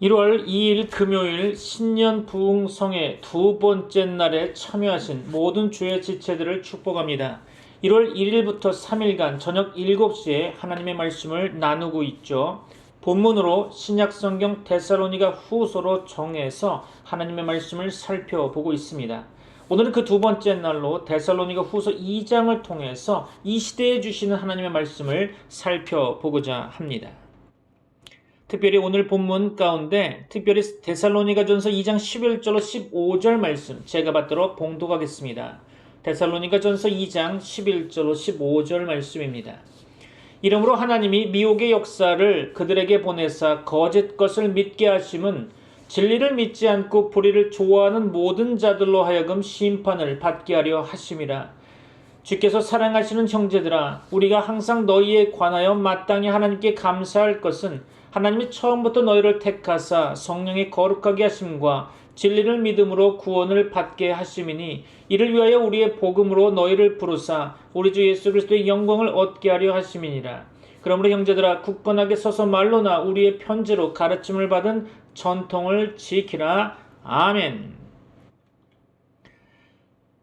1월 2일 금요일 신년 부흥성의 두 번째 날에 참여하신 모든 주의 지체들을 축복합니다. 1월 1일부터 3일간 저녁 7시에 하나님의 말씀을 나누고 있죠. 본문으로 신약성경 데살로니가 후서로 정해서 하나님의 말씀을 살펴보고 있습니다. 오늘은 그 두 번째 날로 데살로니가 후서 2장을 통해서 이 시대에 주시는 하나님의 말씀을 살펴보고자 합니다. 특별히 오늘 본문 가운데 특별히 데살로니가전서 2장 11절로 15절 말씀 제가 받도록 봉독하겠습니다. 데살로니가전서 2장 11절로 15절 말씀입니다. 이러므로 하나님이 미혹의 역사를 그들에게 보내사 거짓 것을 믿게 하심은 진리를 믿지 않고 불의를 좋아하는 모든 자들로 하여금 심판을 받게 하려 하심이라. 주께서 사랑하시는 형제들아, 우리가 항상 너희에 관하여 마땅히 하나님께 감사할 것은 하나님이 처음부터 너희를 택하사 성령의 거룩하게 하심과 진리를 믿음으로 구원을 받게 하심이니, 이를 위하여 우리의 복음으로 너희를 부르사 우리 주 예수 그리스도의 영광을 얻게 하려 하심이니라. 그러므로 형제들아, 굳건하게 서서 말로나 우리의 편지로 가르침을 받은 전통을 지키라. 아멘.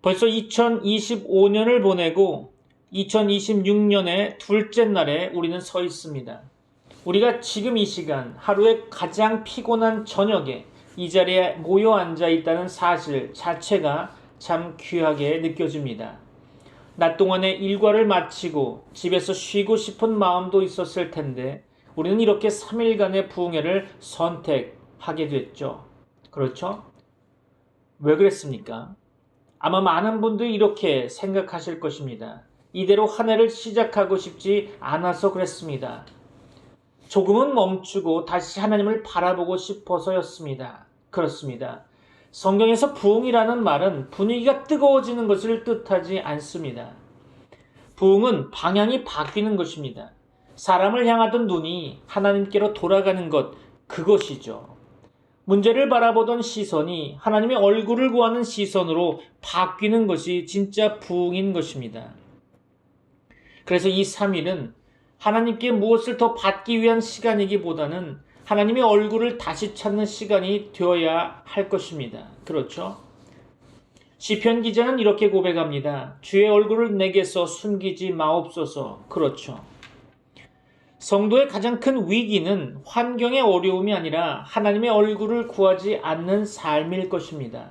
벌써 2025년을 보내고 2026년의 둘째 날에 우리는 서 있습니다. 우리가 지금 이 시간 하루의 가장 피곤한 저녁에 이 자리에 모여 앉아 있다는 사실 자체가 참 귀하게 느껴집니다. 낮 동안의 일과를 마치고 집에서 쉬고 싶은 마음도 있었을 텐데 우리는 이렇게 3일간의 부흥회를 선택하게 됐죠. 그렇죠? 왜 그랬습니까? 아마 많은 분들이 이렇게 생각하실 것입니다. 이대로 한 해를 시작하고 싶지 않아서 그랬습니다. 조금은 멈추고 다시 하나님을 바라보고 싶어서였습니다. 그렇습니다. 성경에서 부흥이라는 말은 분위기가 뜨거워지는 것을 뜻하지 않습니다. 부흥은 방향이 바뀌는 것입니다. 사람을 향하던 눈이 하나님께로 돌아가는 것, 그것이죠. 문제를 바라보던 시선이 하나님의 얼굴을 구하는 시선으로 바뀌는 것이 진짜 부흥인 것입니다. 그래서 이 3일은 하나님께 무엇을 더 받기 위한 시간이기보다는 하나님의 얼굴을 다시 찾는 시간이 되어야 할 것입니다. 그렇죠? 시편 기자는 이렇게 고백합니다. 주의 얼굴을 내게서 숨기지 마옵소서. 그렇죠. 성도의 가장 큰 위기는 환경의 어려움이 아니라 하나님의 얼굴을 구하지 않는 삶일 것입니다.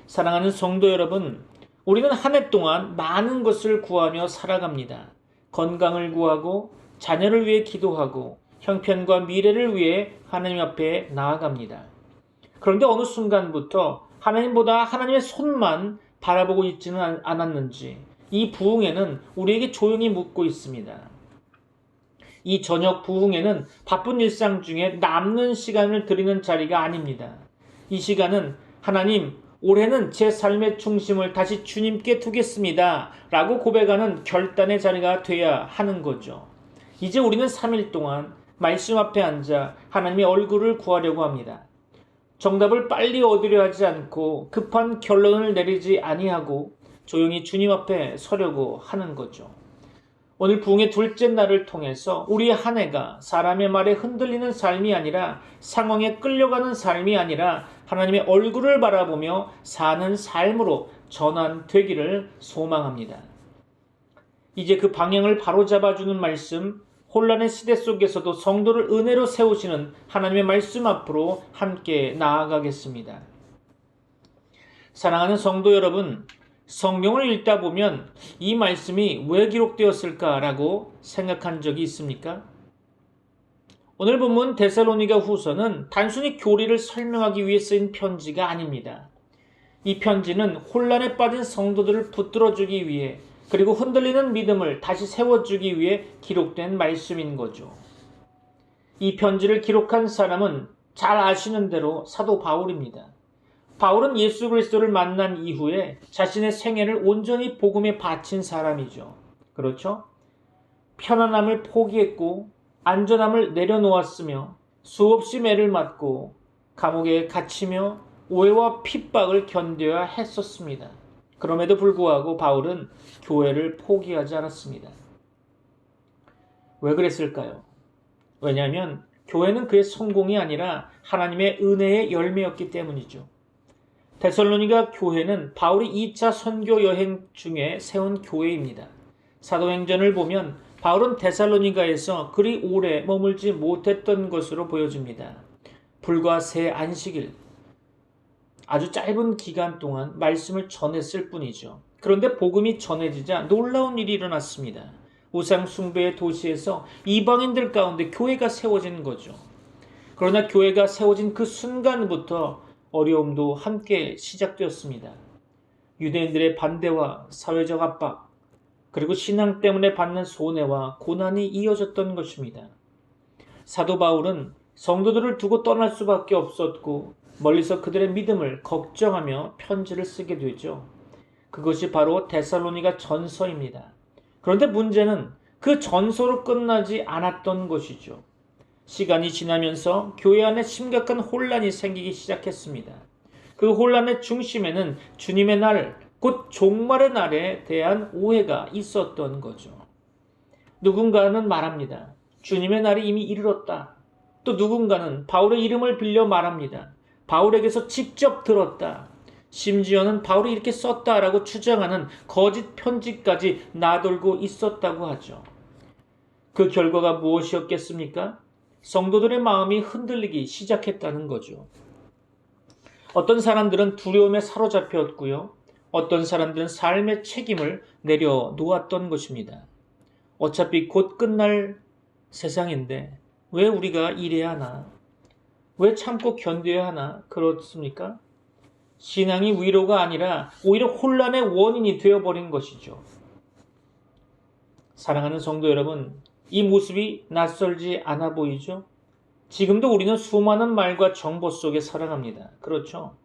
사랑하는 성도 여러분, 우리는 한 해 동안 많은 것을 구하며 살아갑니다. 건강을 구하고 자녀를 위해 기도하고 형편과 미래를 위해 하나님 앞에 나아갑니다. 그런데 어느 순간부터 하나님보다 하나님의 손만 바라보고 있지는 않았는지 이 부흥회는 우리에게 조용히 묻고 있습니다. 이 저녁 부흥회는 바쁜 일상 중에 남는 시간을 드리는 자리가 아닙니다. 이 시간은 하나님, 올해는 제 삶의 중심을 다시 주님께 두겠습니다 라고 고백하는 결단의 자리가 돼야 하는 거죠. 이제 우리는 3일 동안 말씀 앞에 앉아 하나님의 얼굴을 구하려고 합니다. 정답을 빨리 얻으려 하지 않고 급한 결론을 내리지 아니하고 조용히 주님 앞에 서려고 하는 거죠. 오늘 부흥의 둘째 날을 통해서 우리의 한 해가 사람의 말에 흔들리는 삶이 아니라 상황에 끌려가는 삶이 아니라 하나님의 얼굴을 바라보며 사는 삶으로 전환되기를 소망합니다. 이제 그 방향을 바로잡아주는 말씀, 혼란의 시대 속에서도 성도를 은혜로 세우시는 하나님의 말씀 앞으로 함께 나아가겠습니다. 사랑하는 성도 여러분, 성경을 읽다 보면 이 말씀이 왜 기록되었을까라고 생각한 적이 있습니까? 오늘 본문 데살로니가 후서는 단순히 교리를 설명하기 위해 쓰인 편지가 아닙니다. 이 편지는 혼란에 빠진 성도들을 붙들어주기 위해 그리고 흔들리는 믿음을 다시 세워주기 위해 기록된 말씀인 거죠. 이 편지를 기록한 사람은 잘 아시는 대로 사도 바울입니다. 바울은 예수 그리스도를 만난 이후에 자신의 생애를 온전히 복음에 바친 사람이죠. 그렇죠? 편안함을 포기했고 안전함을 내려놓았으며 수없이 매를 맞고 감옥에 갇히며 오해와 핍박을 견뎌야 했었습니다. 그럼에도 불구하고 바울은 교회를 포기하지 않았습니다. 왜 그랬을까요? 왜냐하면 교회는 그의 성공이 아니라 하나님의 은혜의 열매였기 때문이죠. 데살로니가 교회는 바울이 2차 선교 여행 중에 세운 교회입니다. 사도행전을 보면 바울은 데살로니가에서 그리 오래 머물지 못했던 것으로 보여집니다. 불과 새 안식일, 아주 짧은 기간 동안 말씀을 전했을 뿐이죠. 그런데 복음이 전해지자 놀라운 일이 일어났습니다. 우상 숭배의 도시에서 이방인들 가운데 교회가 세워진 거죠. 그러나 교회가 세워진 그 순간부터 어려움도 함께 시작되었습니다. 유대인들의 반대와 사회적 압박, 그리고 신앙 때문에 받는 손해와 고난이 이어졌던 것입니다. 사도 바울은 성도들을 두고 떠날 수밖에 없었고 멀리서 그들의 믿음을 걱정하며 편지를 쓰게 되죠. 그것이 바로 데살로니가 전서입니다. 그런데 문제는 그 전서로 끝나지 않았던 것이죠. 시간이 지나면서 교회 안에 심각한 혼란이 생기기 시작했습니다. 그 혼란의 중심에는 주님의 날, 곧 종말의 날에 대한 오해가 있었던 거죠. 누군가는 말합니다. 주님의 날이 이미 이르렀다. 또 누군가는 바울의 이름을 빌려 말합니다. 바울에게서 직접 들었다. 심지어는 바울이 이렇게 썼다라고 주장하는 거짓 편지까지 나돌고 있었다고 하죠. 그 결과가 무엇이었겠습니까? 성도들의 마음이 흔들리기 시작했다는 거죠. 어떤 사람들은 두려움에 사로잡혔고요. 어떤 사람들은 삶의 책임을 내려놓았던 것입니다. 어차피 곧 끝날 세상인데 왜 우리가 이래야 하나? 왜 참고 견뎌야 하나? 그렇습니까? 신앙이 위로가 아니라 오히려 혼란의 원인이 되어버린 것이죠. 사랑하는 성도 여러분, 이 모습이 낯설지 않아 보이죠? 지금도 우리는 수많은 말과 정보 속에 살아갑니다. 그렇죠?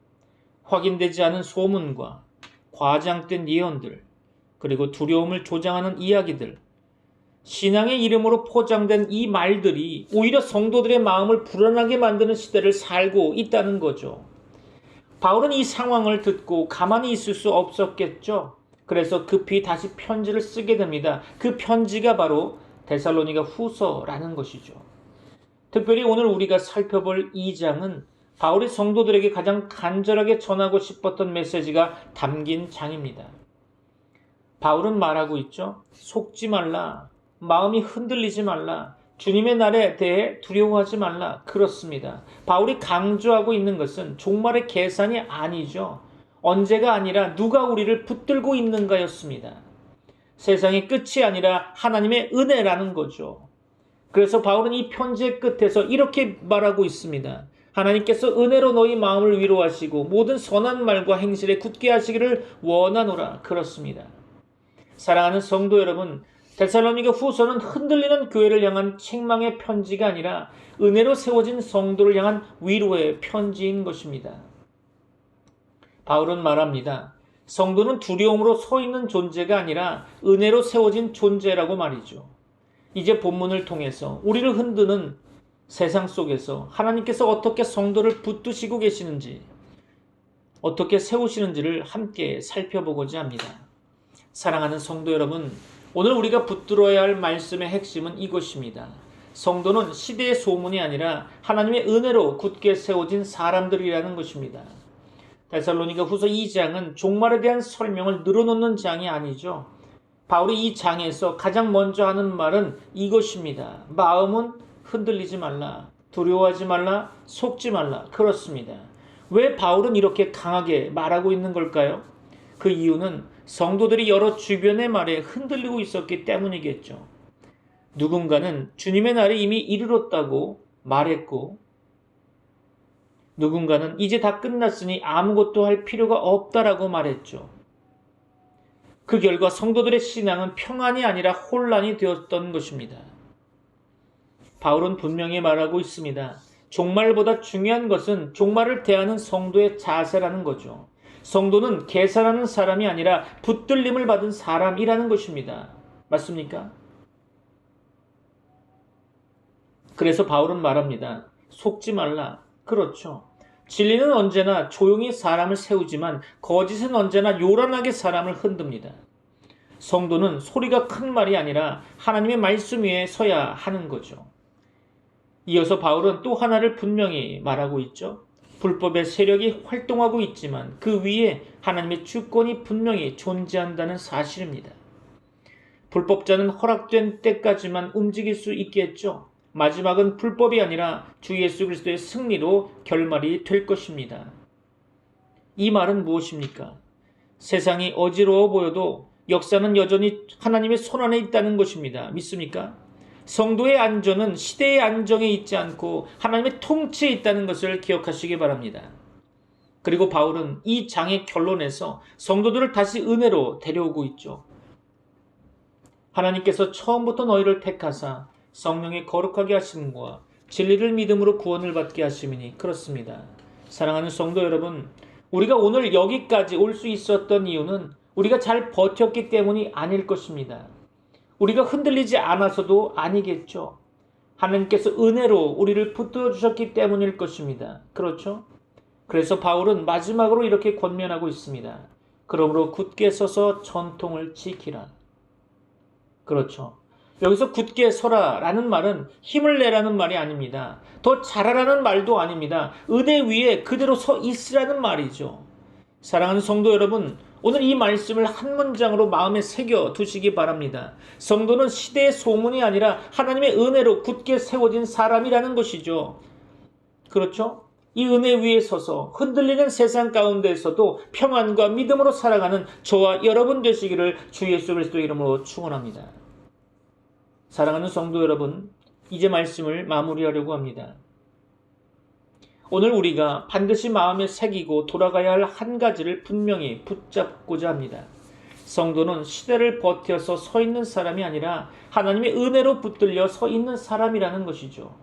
확인되지 않은 소문과 과장된 예언들, 그리고 두려움을 조장하는 이야기들, 신앙의 이름으로 포장된 이 말들이 오히려 성도들의 마음을 불안하게 만드는 시대를 살고 있다는 거죠. 바울은 이 상황을 듣고 가만히 있을 수 없었겠죠. 그래서 급히 다시 편지를 쓰게 됩니다. 그 편지가 바로 데살로니가 후서라는 것이죠. 특별히 오늘 우리가 살펴볼 2장은 바울이 성도들에게 가장 간절하게 전하고 싶었던 메시지가 담긴 장입니다. 바울은 말하고 있죠. 속지 말라. 마음이 흔들리지 말라. 주님의 날에 대해 두려워하지 말라. 그렇습니다. 바울이 강조하고 있는 것은 종말의 계산이 아니죠. 언제가 아니라 누가 우리를 붙들고 있는가였습니다. 세상의 끝이 아니라 하나님의 은혜라는 거죠. 그래서 바울은 이 편지의 끝에서 이렇게 말하고 있습니다. 하나님께서 은혜로 너희 마음을 위로하시고 모든 선한 말과 행실에 굳게 하시기를 원하노라. 그렇습니다. 사랑하는 성도 여러분, 데살로니가 후서는 흔들리는 교회를 향한 책망의 편지가 아니라 은혜로 세워진 성도를 향한 위로의 편지인 것입니다. 바울은 말합니다. 성도는 두려움으로 서 있는 존재가 아니라 은혜로 세워진 존재라고 말이죠. 이제 본문을 통해서 우리를 흔드는 세상 속에서 하나님께서 어떻게 성도를 붙드시고 계시는지, 어떻게 세우시는지를 함께 살펴보고자 합니다. 사랑하는 성도 여러분, 오늘 우리가 붙들어야 할 말씀의 핵심은 이것입니다. 성도는 시대의 소문이 아니라 하나님의 은혜로 굳게 세워진 사람들이라는 것입니다. 데살로니가 후서 2장은 종말에 대한 설명을 늘어놓는 장이 아니죠. 바울이 이 장에서 가장 먼저 하는 말은 이것입니다. 마음은 흔들리지 말라. 두려워하지 말라. 속지 말라. 그렇습니다. 왜 바울은 이렇게 강하게 말하고 있는 걸까요? 그 이유는 성도들이 여러 주변의 말에 흔들리고 있었기 때문이겠죠. 누군가는 주님의 날이 이미 이르렀다고 말했고, 누군가는 이제 다 끝났으니 아무것도 할 필요가 없다라고 말했죠. 그 결과 성도들의 신앙은 평안이 아니라 혼란이 되었던 것입니다. 바울은 분명히 말하고 있습니다. 종말보다 중요한 것은 종말을 대하는 성도의 자세라는 거죠. 성도는 계산하는 사람이 아니라 붙들림을 받은 사람이라는 것입니다. 맞습니까? 그래서 바울은 말합니다. 속지 말라. 그렇죠. 진리는 언제나 조용히 사람을 세우지만 거짓은 언제나 요란하게 사람을 흔듭니다. 성도는 소리가 큰 말이 아니라 하나님의 말씀 위에 서야 하는 거죠. 이어서 바울은 또 하나를 분명히 말하고 있죠. 불법의 세력이 활동하고 있지만 그 위에 하나님의 주권이 분명히 존재한다는 사실입니다. 불법자는 허락된 때까지만 움직일 수 있겠죠. 마지막은 불법이 아니라 주 예수 그리스도의 승리로 결말이 될 것입니다. 이 말은 무엇입니까? 세상이 어지러워 보여도 역사는 여전히 하나님의 손안에 있다는 것입니다. 믿습니까? 성도의 안전은 시대의 안정에 있지 않고 하나님의 통치에 있다는 것을 기억하시기 바랍니다. 그리고 바울은 이 장의 결론에서 성도들을 다시 은혜로 데려오고 있죠. 하나님께서 처음부터 너희를 택하사 성령의 거룩하게 하심과 진리를 믿음으로 구원을 받게 하심이니 그렇습니다. 사랑하는 성도 여러분, 우리가 오늘 여기까지 올 수 있었던 이유는 우리가 잘 버텼기 때문이 아닐 것입니다. 우리가 흔들리지 않아서도 아니겠죠. 하나님께서 은혜로 우리를 붙들어 주셨기 때문일 것입니다. 그렇죠? 그래서 바울은 마지막으로 이렇게 권면하고 있습니다. 그러므로 굳게 서서 전통을 지키라. 그렇죠. 여기서 굳게 서라 라는 말은 힘을 내라는 말이 아닙니다. 더 잘하라는 말도 아닙니다. 은혜 위에 그대로 서 있으라는 말이죠. 사랑하는 성도 여러분, 오늘 이 말씀을 한 문장으로 마음에 새겨 두시기 바랍니다. 성도는 시대의 소문이 아니라 하나님의 은혜로 굳게 세워진 사람이라는 것이죠. 그렇죠? 이 은혜 위에 서서 흔들리는 세상 가운데에서도 평안과 믿음으로 살아가는 저와 여러분 되시기를 주 예수 그리스도의 이름으로 축원합니다. 사랑하는 성도 여러분, 이제 말씀을 마무리하려고 합니다. 오늘 우리가 반드시 마음에 새기고 돌아가야 할 한 가지를 분명히 붙잡고자 합니다. 성도는 시대를 버텨서 서 있는 사람이 아니라 하나님의 은혜로 붙들려 서 있는 사람이라는 것이죠.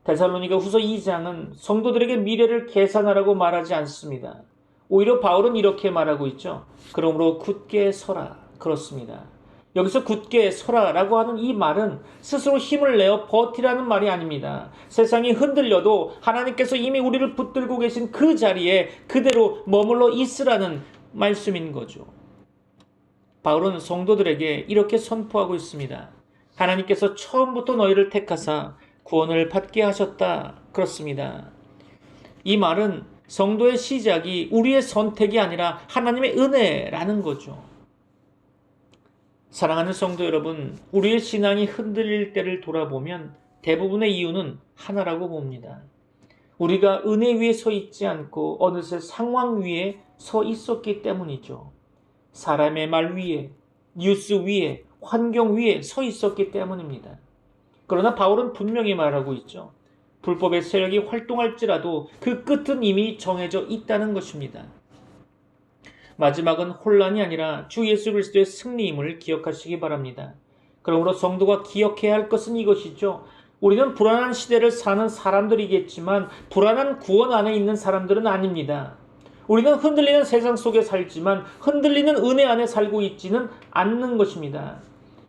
데살로니가 후서 2장은 성도들에게 미래를 계산하라고 말하지 않습니다. 오히려 바울은 이렇게 말하고 있죠. 그러므로 굳게 서라. 그렇습니다. 여기서 굳게 서라라고 하는 이 말은 스스로 힘을 내어 버티라는 말이 아닙니다. 세상이 흔들려도 하나님께서 이미 우리를 붙들고 계신 그 자리에 그대로 머물러 있으라는 말씀인 거죠. 바울은 성도들에게 이렇게 선포하고 있습니다. 하나님께서 처음부터 너희를 택하사 구원을 받게 하셨다. 그렇습니다. 이 말은 성도의 시작이 우리의 선택이 아니라 하나님의 은혜라는 거죠. 사랑하는 성도 여러분, 우리의 신앙이 흔들릴 때를 돌아보면 대부분의 이유는 하나라고 봅니다. 우리가 은혜 위에 서 있지 않고 어느새 상황 위에 서 있었기 때문이죠. 사람의 말 위에, 뉴스 위에, 환경 위에 서 있었기 때문입니다. 그러나 바울은 분명히 말하고 있죠. 불법의 세력이 활동할지라도 그 끝은 이미 정해져 있다는 것입니다. 마지막은 혼란이 아니라 주 예수 그리스도의 승리임을 기억하시기 바랍니다. 그러므로 성도가 기억해야 할 것은 이것이죠. 우리는 불안한 시대를 사는 사람들이겠지만 불안한 구원 안에 있는 사람들은 아닙니다. 우리는 흔들리는 세상 속에 살지만 흔들리는 은혜 안에 살고 있지는 않는 것입니다.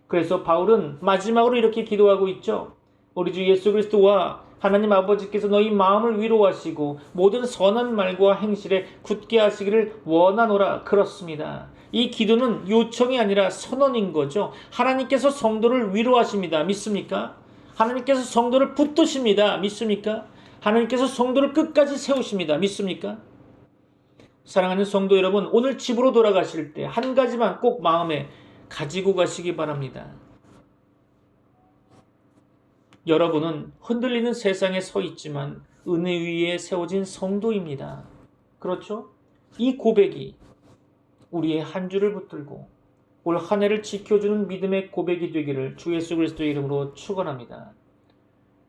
그래서 바울은 마지막으로 이렇게 기도하고 있죠. 우리 주 예수 그리스도와 하나님 아버지께서 너희 마음을 위로하시고 모든 선한 말과 행실에 굳게 하시기를 원하노라. 그렇습니다. 이 기도는 요청이 아니라 선언인 거죠. 하나님께서 성도를 위로하십니다. 믿습니까? 하나님께서 성도를 붙드십니다. 믿습니까? 하나님께서 성도를 끝까지 세우십니다. 믿습니까? 사랑하는 성도 여러분, 오늘 집으로 돌아가실 때 한 가지만 꼭 마음에 가지고 가시기 바랍니다. 여러분은 흔들리는 세상에 서 있지만 은혜 위에 세워진 성도입니다. 그렇죠? 이 고백이 우리의 한 주를 붙들고 올 한 해를 지켜주는 믿음의 고백이 되기를 주 예수 그리스도의 이름으로 축원합니다.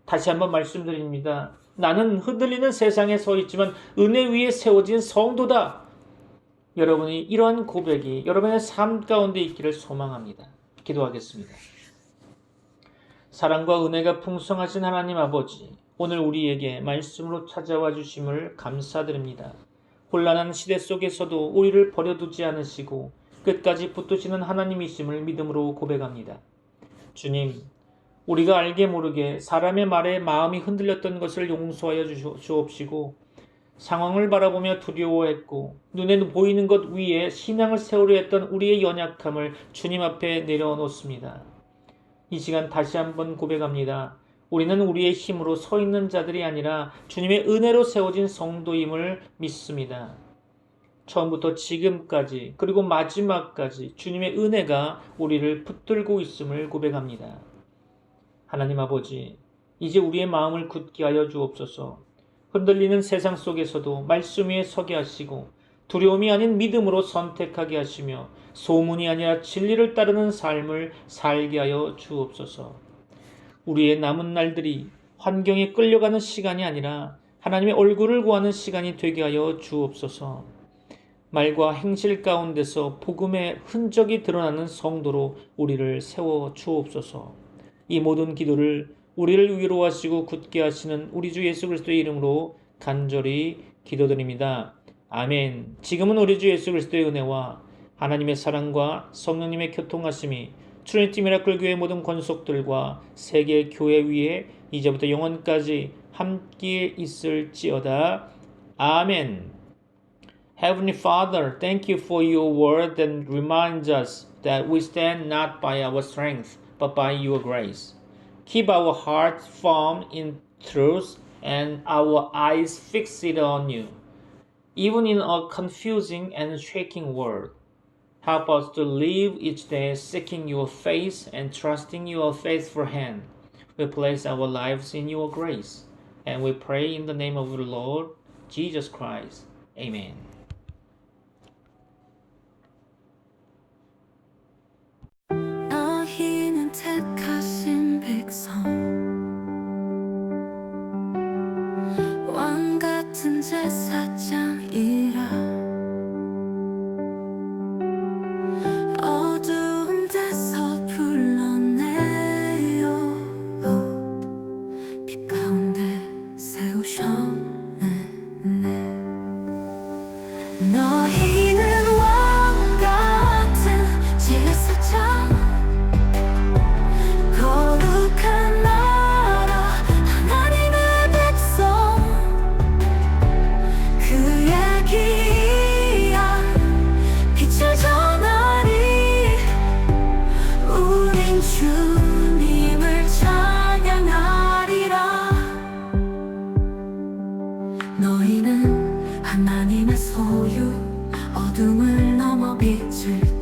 다시 한번 말씀드립니다. 나는 흔들리는 세상에 서 있지만 은혜 위에 세워진 성도다. 여러분이 이러한 고백이 여러분의 삶 가운데 있기를 소망합니다. 기도하겠습니다. 사랑과 은혜가 풍성하신 하나님 아버지, 오늘 우리에게 말씀으로 찾아와 주심을 감사드립니다. 혼란한 시대 속에서도 우리를 버려두지 않으시고 끝까지 붙드시는 하나님이심을 믿음으로 고백합니다. 주님, 우리가 알게 모르게 사람의 말에 마음이 흔들렸던 것을 용서하여 주옵시고 상황을 바라보며 두려워했고 눈에 보이는 것 위에 신앙을 세우려 했던 우리의 연약함을 주님 앞에 내려놓습니다. 이 시간 다시 한번 고백합니다. 우리는 우리의 힘으로 서 있는 자들이 아니라 주님의 은혜로 세워진 성도임을 믿습니다. 처음부터 지금까지 그리고 마지막까지 주님의 은혜가 우리를 붙들고 있음을 고백합니다. 하나님 아버지, 이제 우리의 마음을 굳게 하여 주옵소서. 흔들리는 세상 속에서도 말씀 위에 서게 하시고 두려움이 아닌 믿음으로 선택하게 하시며 소문이 아니라 진리를 따르는 삶을 살게 하여 주옵소서. 우리의 남은 날들이 환경에 끌려가는 시간이 아니라 하나님의 얼굴을 구하는 시간이 되게 하여 주옵소서. 말과 행실 가운데서 복음의 흔적이 드러나는 성도로 우리를 세워 주옵소서. 이 모든 기도를 우리를 위로하시고 굳게 하시는 우리 주 예수 그리스도의 이름으로 간절히 기도드립니다. 아멘. 지금은 우리 주 예수 그리스도의 은혜와 하나님의 사랑과 성령님의 교통하심이 트리니티 미라클 교회 모든 권속들과 세계 교회 위에 이제부터 영원까지 함께 있을지어다. 아멘. Heavenly Father, thank you for your word that reminds us that we stand not by our strength, but by your grace. Keep our hearts firm in truth and our eyes fixed on you, even in a confusing and shaking world. Help us to live each day seeking your face and trusting your faithful hand. We place our lives in your grace, and we pray in the name of the Lord Jesus Christ. Amen. 너희는 택하신 백성, 왕 같은 제사장이라. 어두운 데서 불러내어 빛 가운데 세우셨네. 너희는 왕 같은 제사장, 거룩한 나라, 하나님의 백성, 그의 귀한 빛을 전하니 우린 주님을 찬양하리라. 너희는 하나님의 소유, 어둠을 넘어 빛을